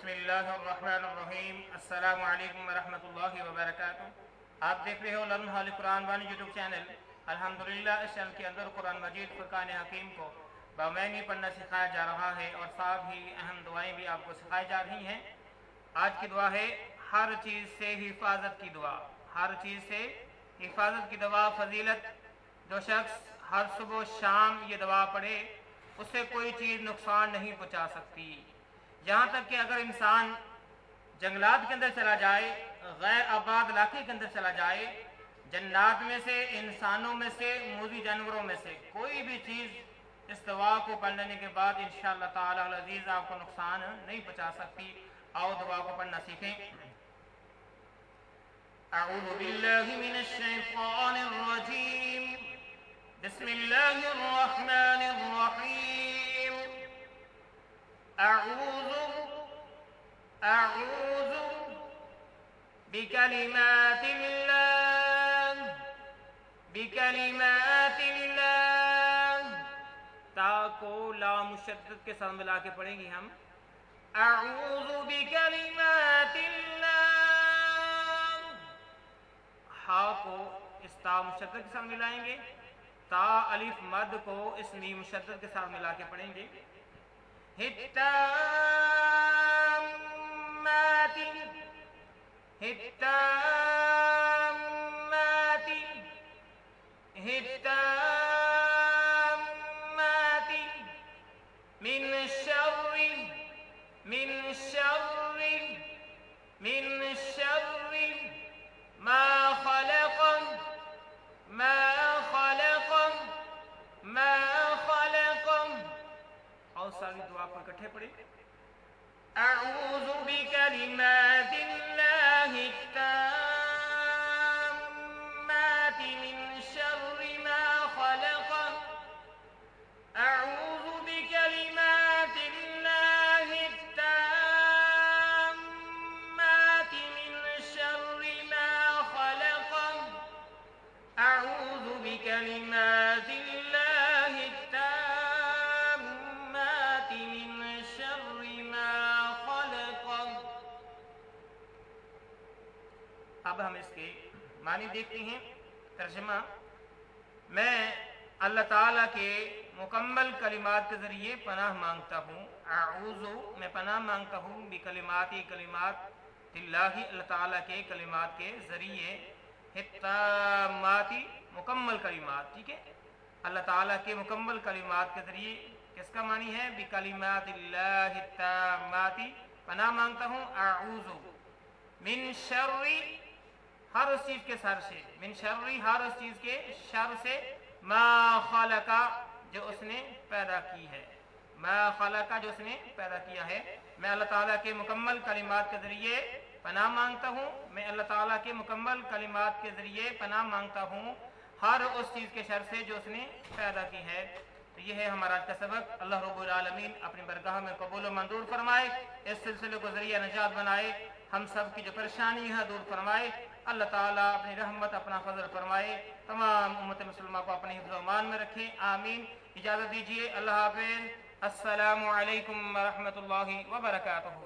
बिस्मिल्लाहिर्रहमानिर्रहीम। अस्सलामु अलैकुम वरहमतुल्लाहि वबरकातुहू। आप देख रहे हो लम्हा अल कुरान वानी यूट्यूब चैनल। अल्हम्दुलिल्लाह इस चैनल के अंदर कुरान मजीद फुरकान हकीम को बामैनी पढ़ना सिखाया जा रहा है और साथ ही अहम दुआएं भी आपको सिखाई जा रही हैं। आज की दुआ है हर चीज़ से हिफाजत की दुआ। हर चीज़ से हिफाजत की दुआ फजीलत। जो शख्स हर सुबह शाम ये दुआ पढ़े उससे कोई चीज़ नुकसान नहीं पहुँचा सकती। यहाँ तक कि अगर इंसान जंगलात के अंदर चला जाए, गैर आबाद इलाके के अंदर चला जाए, जन्नात में से, इंसानों में से, मूज़ी जानवरों में से कोई भी चीज़ इस दुआ को पढ़ने के बाद इंशाअल्लाह ताला अल अज़ीज़ आपको नुकसान नहीं पहुँचा सकती। आओ दुआ को पढ़ना सीखें। अऊज़ु बिल्लाहि मिनश शैतानिर रजीम। बिस्मिल्लाहिर रहमानिर रहीम। अऊज़ु बिकलिमातिल्लाह ता को ला मुशद्दद के साथ मिला के पढ़ेंगे हम। अऊज़ु बिकलिमातिल्लाह। हा को इस ता मुशद्दद के साथ मिलाएंगे। ता अलिफ मद को इस मीम मुशद्दद के साथ मिला के पढ़ेंगे। हित्ताम्माति हित्ताम्माति हित्ताम्माति मिन शर्रि मा खलक़ और सारी दुआ पर इकट्ठे पढ़े। अऊज़ु बिकलिमातिल्लाहि ताम्माति मिन शर्रि मा खलक़। अऊज़ु बिकलिमातिल्लाहि ताम्माति मिन शर्रि मा खलक़। अऊज़ु बिकलिमातिल्लाहि ताम्माति मिन शर्रि मा खलक़। अब हम इसके मानी देखते हैं। तर्जुमा, मैं अल्लाह ताला के मुकम्मल कलिमात के ज़रिए पनाह मांगता हूँ। अऊज़ु मैं पनाह मांगता हूँ बिकलिमाती कलिमातिल्लाहि अल्लाह ताला के कलिमात के ज़रिए। हित्ताम्माती मुकम्मल कलिमात, ठीक है, अल्लाह ताला के मुकम्मल कलिमात के ज़रिए। किसका मानी है? बिकलिमातिल्लाहि ताम्माती पनाह मांगता हूँ। अऊज़ु मिन शर्रि हर उस चीज़ के शर से, मिन शर्रि हर उस चीज़ के शर से, मा खलका जो उसने पैदा की है, मा खलका जो उसने पैदा किया है। मैं अल्लाह ताला के मुकम्मल कलिमात के ज़रिए पनाह मांगता हूँ। मैं अल्लाह ताला के मुकम्मल कलिमात के ज़रिए पनाह मांगता हूँ हर उस चीज़ के शर से जो उसने पैदा की है। तो ये है हमारा आज का सबक। अल्लाह रब्बुल आलमीन अपनी बरगाह में कबूल व मंजूर फरमाए, इस सिलसिले को ज़रिया निजात बनाए, हम सब की जो परेशानी है दूर फरमाए। अल्लाह ताला अपनी रहमत अपना फजल फरमाए, तमाम उम्मत मुसलमान को अपने हिफ्ज़ व अमान में रखे। आमीन। इजाज़त दीजिए। अल्लाह हाफ़िज़। अस्सलामु अलैकुम व रहमतुल्लाहि व बरकातुहू।